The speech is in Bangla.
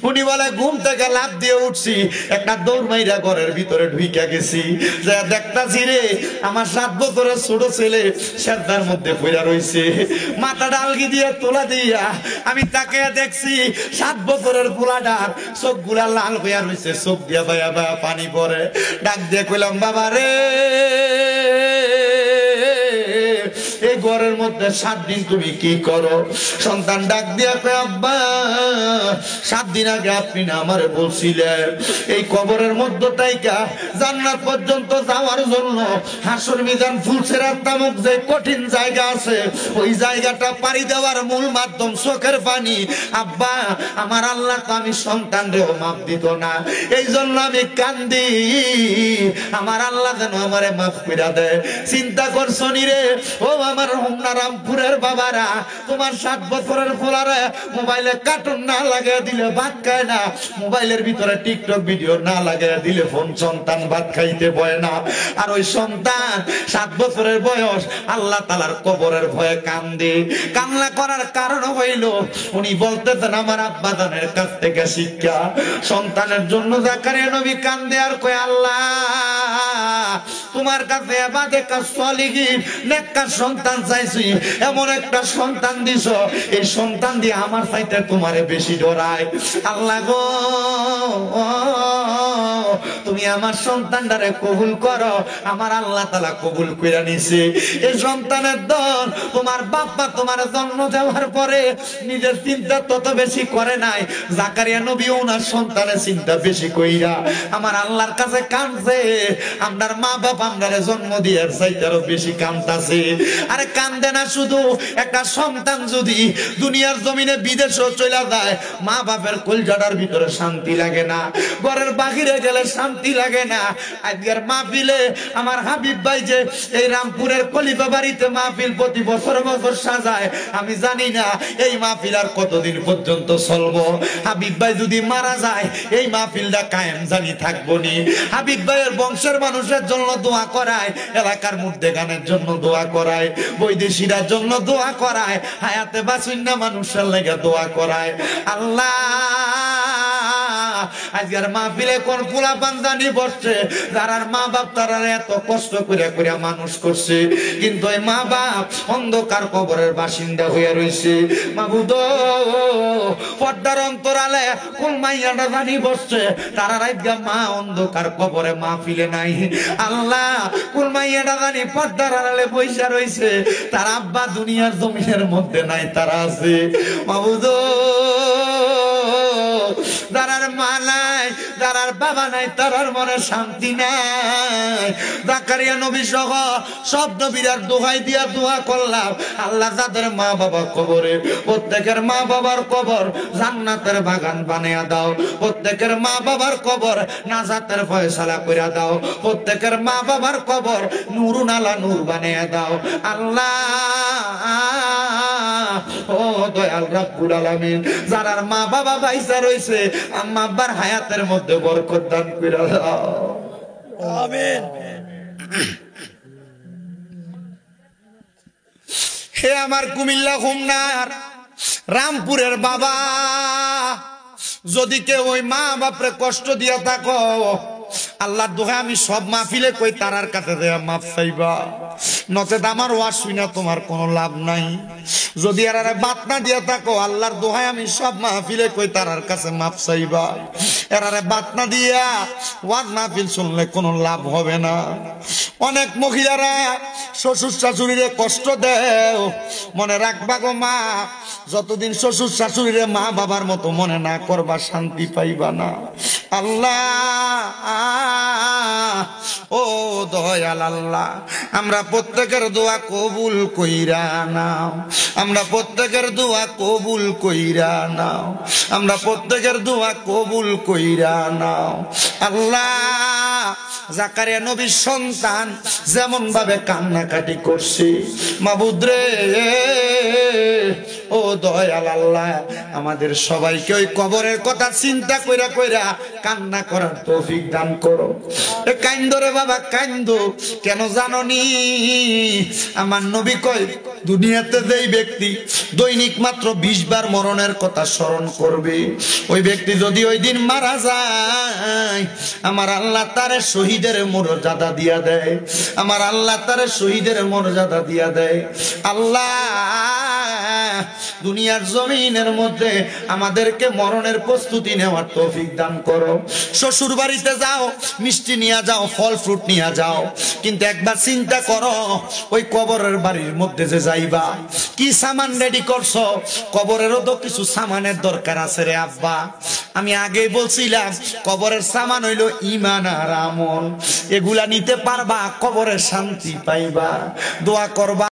উনি বলে ঘুম থেকে লাফ দিয়ে উঠছি, একটা দৌড় মাইরা ঘরের ভিতরে ঢুইকা গেছি, যে দেখতাছি রে আমার 7 বছরের ছোট ছেলে সেজদার মধ্যে পড়া রইছে, মাথা ডালগি দিয়ে তোলা দিয়া আমি তাকে দেখছি 7 বছরের পোলাটার চোখগুলা লাল হইয়া রইছে, চোখ দিয়া ভাইয়া ভাইয়া পানি পড়ে। ডাক দিয়ে কইলাম বাবা রে, এই ঘরের মধ্যে 7 দিন তুমি কি করো? সন্তান ডাক দিয়া কয় আব্বা 7 দিন আগে আপনি না আমারে বলছিলেন এই কবরের মধ্যে তাইকা জান্নাত পর্যন্ত যাওয়ার জন্য হাসর মিজান ফুলসিরাত নামক যে কঠিন জায়গা আছে ওই জায়গাটা পাড়ি দেওয়ার মূল মাধ্যম চোখের পানি। আব্বা আমার আল্লাহ তো আমি সন্তানরেও মাফ দিত না, এই জন্য আমি কান্দি, আমার আল্লাহ যেন আমারে মাফ কইরা দেয়। চিন্তা করছো নি রে ও আমার হোমনা রামপুরের বাবারা, তোমার 7 বছরের পোলারে মোবাইলে কার্টুন না লাগিয়ে দিলে ভাত খায় না, মোবাইলের ভিতরে টিকটক ভিডিও না লাগিয়ে দিলে ফোন সন্তান ভাত খাইতে বয় না। আর ওই সন্তান 7 বছরের বয়স আল্লাহ তাআলার কবরের ভয়ে কান্দে। কান্না করার কারণ হইল উনি বলতেছেন আমার আব্বা জানের কাছ থেকে শিক্ষা। সন্তানের জন্য জাকারিয়া নবী কান্দে আর কয় আল্লাহ তোমার কাছে ইবাদে কাজ সলিহিন নেককার সন্তান চাইছি, এমন একটা সন্তান দিছো এই সন্তান দিয়ে আমার চাইতে তোমারে বেশি ডরায়। আল্লাহ গো তুমি আমার সন্তানটারে কবুল করো। আমার আল্লাহ তাআলা কবুল কইরা নিছে। এই সন্তানের দল তোমার বাবা তোমার জন্ম দেওয়ার পরে নিজের চিন্তা তত বেশি করে নাই, জাকারিয়া নবী ওনার সন্তানের চিন্তা বেশি কইরা আমার আল্লাহর কাছে কাঁদছে। আপনার মা বাবা আপনারে জন্ম দিয়ার চাইতে আরো বেশি কাঁদতাছে। আরে কান্দে না শুধু, একটা সন্তান যদি দুনিয়ার জমিনে বিদেশেও চলে যায় মা বাপের কলজাটার ভিতরে শান্তি লাগে না, ঘরের বাহিরে গেলে শান্তি লাগে না। আজকের মাহফিলে আমার হাবিব ভাই যে এই রামপুরের কলিফা বাড়িতে মাহফিল প্রতি বছর বছর সাজায়, আমি জানি না এই মাহফিল আর কতদিন পর্যন্ত চলবো। হাবিব ভাই যদি মারা যায় এই মাহফিলটা কায়েম জানি থাকবো নি। হাবিব ভাইয়ের বংশের মানুষের জন্য দোয়া করায়, এলাকার মধ্যে গানের জন্য দোয়া করায়, বৈদেশিরার জন্য দোয়া করায়, হায়াতে বাসিন্দা মানুষের লেগে দোয়া করায়। আল্লাহ আজকের মাহফিলে কোন পোলা পাঞ্জানি বসছে যারা মা বাপ তারা এত কষ্ট করে করে মানুষ করছে, কিন্তু এই মা বাপ অন্ধকার কবরের বাসিন্দা হয়ে রয়েছে। মাবুদ পর্দার অন্তরালে কোন মাইয়াটা জানি বসছে তারা রাইতগা মা অন্ধকার কবরে মাহফিলে নাই। আল্লাহ কোন মাইয়াটা জানি পর্দার আড়ালে বইসা রয়েছে তার আব্বা দুনিয়ার জমিনের মধ্যে নাই, তারা আছে। মাবুদ যারার মা নাই যারার বাবা নাই তারার মনে শান্তি নাই। জাকারিয়া নবী সহ সব নবীর দোহাই দিয়া দোয়া করলাম আল্লাহ যাদের মা বাবা কবরে প্রত্যেকের মা বাবার কবর জান্নাতের বাগান বানিয়ে দাও, প্রত্যেকের মা বাবার কবর নাজাতের ফয়সালা কইরা দাও, প্রত্যেকের মা বাবার কবর নূরুন আলা নূর বানিয়ে দাও। আল্লাহ ও দয়াল রব্বুল আলামিন যারার মা বাবা বাইসা রইছে আম্মা আব্বার হায়াতের মধ্যে বরকত দান কইরা দাও, আমিন। হে আমার কুমিল্লা হোমনার রামপুরের বাবা, যদি কেউ ওই মা বাপরে কষ্ট দিয়া থাকো আল্লাহর দোহাই আমি সব মাহফিলে কই তারার কাছে দেয়া মাফ চাইবা, নচেত আমার ওয়াজ শুনা তোমার কোনো লাভ নাই। যদি এরারে বাত না দিয়া থাকো আল্লাহর দোহাই আমি সব মাহফিলে কই তারার কাছে মাফ চাইবা, এরারে বাত না দিয়া ওয়াজ মাহফিল শুনলে কোনো লাভ হবে না। অনেক মহিলারা শ্বশুর শাশুড়িরে কষ্ট দেও, মনে রাখবা গো মা, যতদিন শ্বশুর শাশুড়িরে মা বাবার মতো মনে না করবা শান্তি পাইবা না। আল্লাহ ও দয়াল আল্লাহ আমরা প্রত্যেকের দোয়া কবুল কইরা নাও, আমরা প্রত্যেকের দোয়া কবুল কইরা নাও, আমরা প্রত্যেকের দোয়া কবুল কইরা নাও। আল্লাহ জাকারিয়া নবীর সন্তান যেমন ভাবে কান্নাকাটি করছে মাবুদ রে, ও দয়াল আল্লাহ আমাদের সবাইকে ওই কবরের কথা চিন্তা কইরা কইরা কান্না করার তৌফিক দান করো। এ কাইন্দো রে বাবা কাইন্দো, কেন জানো নি আমার নবী কয় দুনিয়াতে যেই ব্যক্তি দৈনিক মাত্র 20 বার মরণের কথা স্মরণ করবে, ওই ব্যক্তি যদি ওই দিন মারা যায়, আমার আল্লাহ তারে শহীদের মর্যাদা দিয়া দেয়। আমার আল্লাহ তারে শহীদের মর্যাদা দিয়া দেয়। আল্লাহ দুনিয়ার জমিনের মধ্যে আমাদেরকে মরণের প্রস্তুতি নেওয়ার তৌফিক দান করো। শ্বশুর বাড়িতে যাও, মিষ্টি নিয়ে যাও, ফল ফ্রুট নিয়ে যাও, কিন্তু একবার চিন্তা করো ওই কবরের বাড়ির মধ্যে যে যাইবা, কি সামান রেডি করছো? কবরেরও তো কিছু সামানের দরকার আছে রে আব্বা। আমি আগেই বলছিলাম কবরের সামান হইলো ঈমান আর আমল, এগুলা নিতে পারবা, কবরের শান্তি পাইবা। দোয়া করবা।